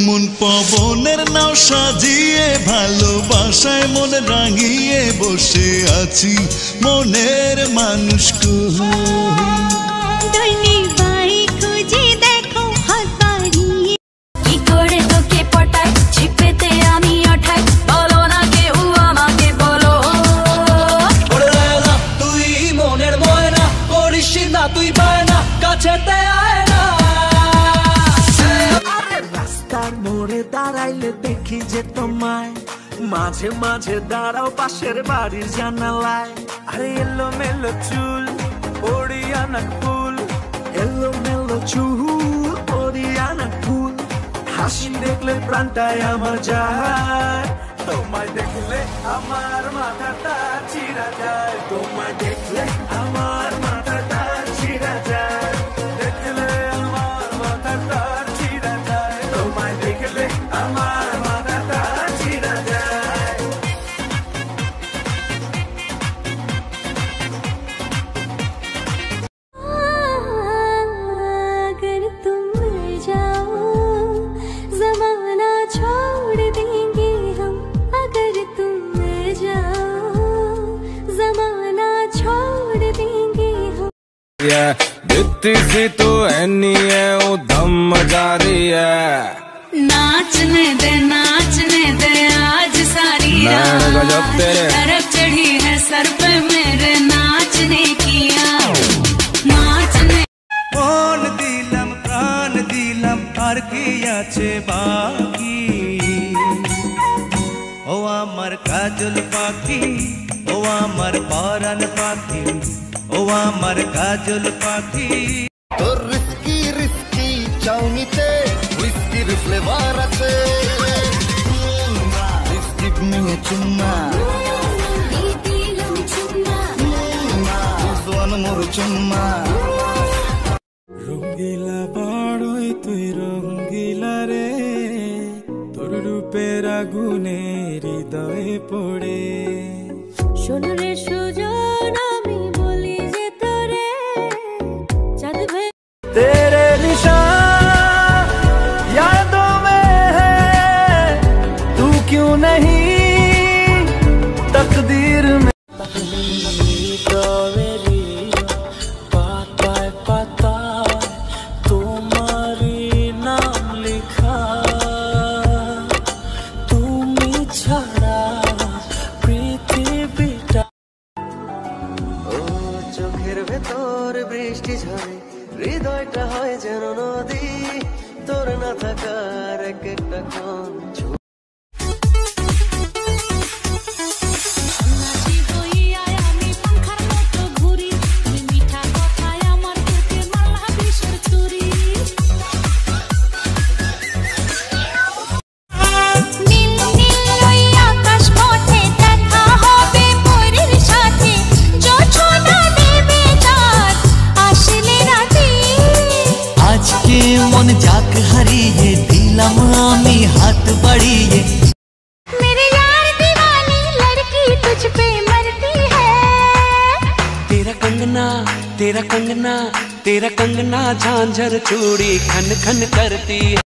এমন পবনের নাও সাজিয়ে ভালোবাসায় মন রাঙিয়ে বসে আছি মনের মানুষ তুই বায়না কাছেতে আয় না। রাস্তার মোড়ে দাঁড়াইলে দেখি যে তোমায়, মাঝে মাঝে দাঁড়াও পাশের বাড়ির জানালায়। আরে এলো মেলো চুল ওড়িয়ানা ফুল, এলো মেলো চুল ওড়িয়ানা ফুল, হাসি দেখলে প্রাণটায় আমার যায়। তোমায় দেখলে আমার মাথাটা চিরা যায়, তোমায় দেখলে আমার মাথাটা চিরা যায়, দেখলে আমার মাথাটা চিরা যায়, তোমায় দেখলে আমার মাথাটা চিরা যায়। अगर तुम जाओ ज़माना छोड़ देंगे हम, अगर तुम जाओ ज़माना छोड़ देंगे हम। दिखती सी तो ऐनी है वो दम मचा रही है। नाचने दे आज सारी रात, तरफ चढ़ी है सर पे मेरे नाचने की याद। नाचने মন দিলাম প্রাণ দিলাম আর কি আছে বাকি, ও আমার কাজল পাখি, ও আমার পরাণ পাখি, ও আমার কাজল পাখি। তোর রিস্কি রিস্কি চাউনিতে হুইস্কির ফ্লেভার আছে, রিস্কিপ নিয়ে চুম্মা মোর চুম্মা। রঙ্গিলা বড়ই তুই রঙ্গিলা রে, তোর রূপের আগুনে হৃদয়ে পড়ে। শোন রে সুজন আমি বলি যে তোরে চাঁদ ভাই तेरे निशान यादों में है, तू क्यों नहीं तकदीर में। पाताय पाताय तुम्हारी नाम लिखा, তুমি ছাড়া পৃথিবীটা। ও চোখের ভেতর বৃষ্টি ঝরে, হৃদয়টা হয় যেন নদী, তোর না থাকার এক একটা ক্ষণ। মন যাক হারিয়ে দিলাম আমি হাত বাড়িয়ে। मेरे यार दीवानी लड़की तुझ पे मरती है। तेरा कंगना तेरा कंगना तेरा कंगना झांझर चूड़ी खन खन करती है।